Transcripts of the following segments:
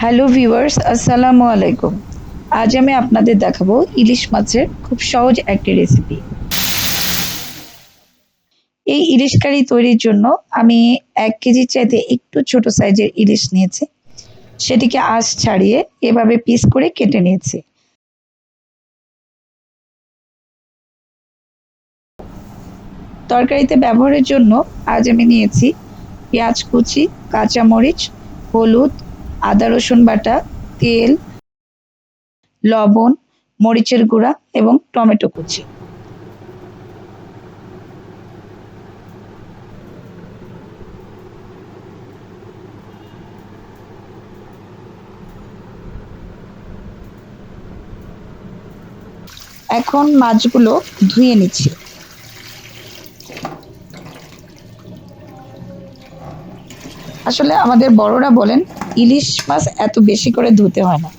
Hello viewers, আসসালামু আলাইকুম। আজ আমি আপনাদের দেখাবো ইলিশ মাছের খুব সহজ একটি রেসিপি। এই ইলিশ কারি তৈরির জন্য আমি ১ কেজির চাইতে একটু ছোট সাইজের ইলিশ নিয়েছি। সেটিকে আঁশ ছাড়িয়ে এভাবে পিস করে কেটে নিয়েছি। তরকারিতে ব্যবহারের জন্য আজ আমি নিয়েছি পেঁয়াজ কুচি, কাঁচামরিচ, হলুদ, আদা রসুন বাটা, তেল, লবণ, মরিচের গুঁড়া এবং টমেটো কুচি। এখন মাছগুলো ধুয়ে নিচ্ছি। আসলে আমাদের বড়রা বলেন ইলিশ মাছ এত বেশি করে ধুতে হয় না,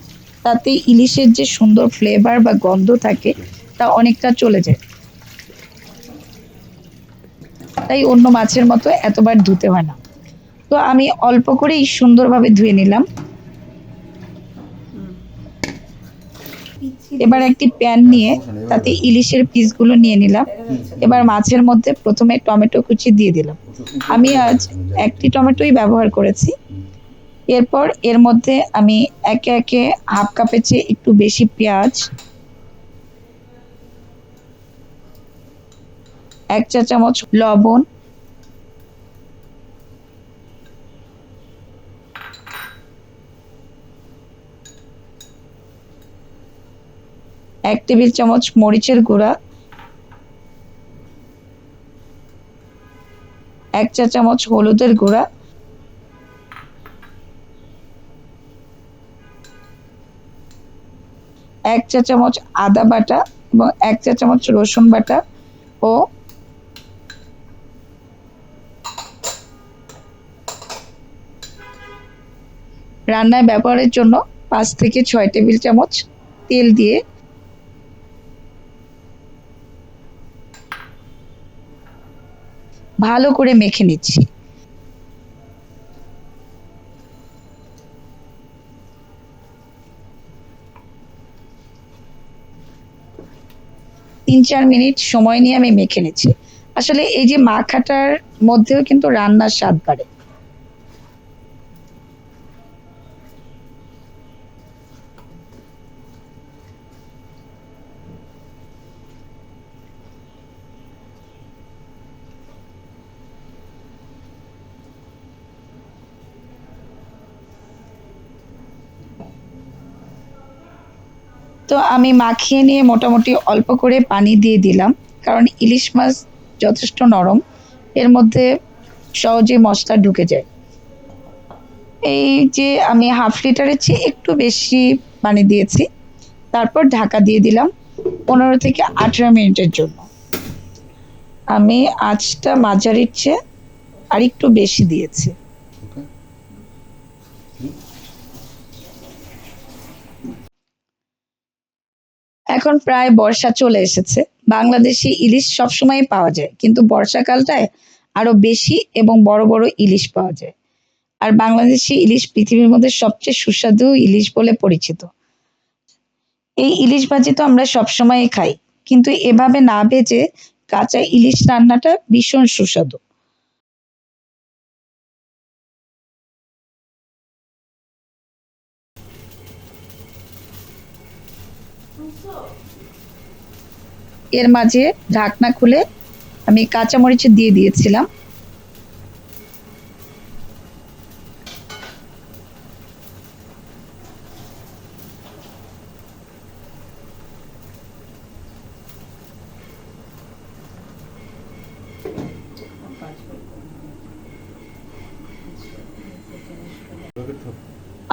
তাতে ইলিশের যে সুন্দর ফ্লেভার বা গন্ধ থাকে তা অনেকটা চলে যায়, তাই অন্য মাছের মতো এতবার ধুতে হয় না। তো আমি অল্প করেই সুন্দরভাবে ধুয়ে নিলাম। এবার একটি প্যান নিয়ে তাতে ইলিশের পিসগুলো নিয়ে নিলাম। এবার মাছের মধ্যে প্রথমে টমেটো কুচি দিয়ে দিলাম। আমি আজ একটি টমেটোই ব্যবহার করেছি। এরপর এর মধ্যে আমি একে একে হাফ কাপের চেয়ে একটু বেশি পেঁয়াজ, ১ চা চামচ লবণ, ১ টেবিল চামচ মরিচের গুঁড়া, ১ চা চামচ হলুদের গুঁড়া, ১ চা চামচ আদা বাটা এবং ১ চা চামচ রসুন বাটা ও রান্নায় ব্যবহারের জন্য ৫ থেকে ৬ টেবিল চামচ তেল দিয়ে ভালো করে মেখে নিচ্ছি। ৩-৪ মিনিট সময় নিয়ে আমি মেখে নিচ্ছি। আসলে এই যে মাখাটার মধ্যেও কিন্তু রান্নার স্বাদ বাড়ে। তো আমি মাখিয়ে নিয়ে মোটামুটি অল্প করে পানি দিয়ে দিলাম, কারণ ইলিশ মাছ যথেষ্ট নরম, এর মধ্যে সহজেই মশলা ঢুকে যায়। এই যে আমি হাফ লিটারের চেয়ে একটু বেশি পানি দিয়েছি। তারপর ঢাকা দিয়ে দিলাম ১৫ থেকে ১৮ মিনিটের জন্য। আমি আঁচটা মাঝারির চেয়ে আরেকটু বেশি দিয়েছি। এখন প্রায় বর্ষা চলে এসেছে। বাংলাদেশে ইলিশ সবসময়ই পাওয়া যায়, কিন্তু বর্ষাকালটায় আরো বেশি এবং বড় বড় ইলিশ পাওয়া যায়। আর বাংলাদেশি ইলিশ পৃথিবীর মধ্যে সবচেয়ে সুস্বাদু ইলিশ বলে পরিচিত। এই ইলিশ ভাজি তো আমরা সবসময়ই খাই, কিন্তু এভাবে না ভেজে কাঁচা ইলিশ রান্নাটা ভীষণ সুস্বাদু। এর মাঝে ঢাকনা খুলে আমি কাঁচামরিচ দিয়ে দিয়েছিলাম।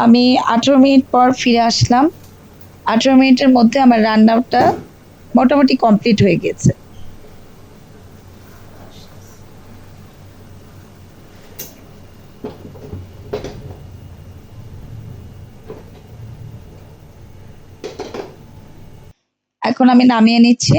আমি ১৮ মিনিট পর ফিরে আসলাম। ১৮ মিনিটের মধ্যে আমার রান্নাটা মোটামুটি কমপ্লিট হয়ে গেছে। এখন আমি নামিয়ে নিচ্ছি।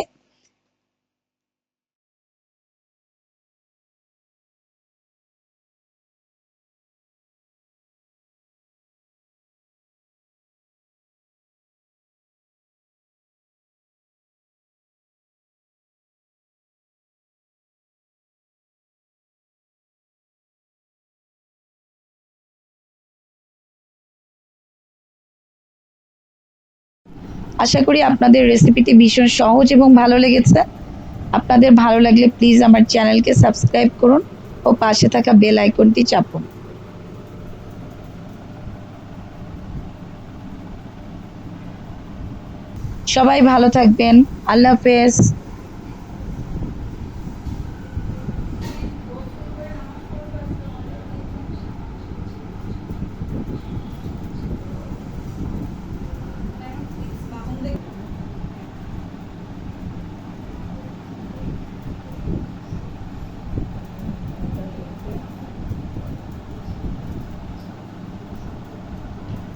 আশা করি আপনাদের রেসিপিটি ভীষণ সহজ এবং ভালো লেগেছে। আপনাদের ভালো লাগলে প্লিজ আমার চ্যানেলকে সাবস্ক্রাইব করুন ও পাশে থাকা বেল আইকনটি চাপুন। সবাই ভালো থাকবেন। আল্লাহ হাফেজ।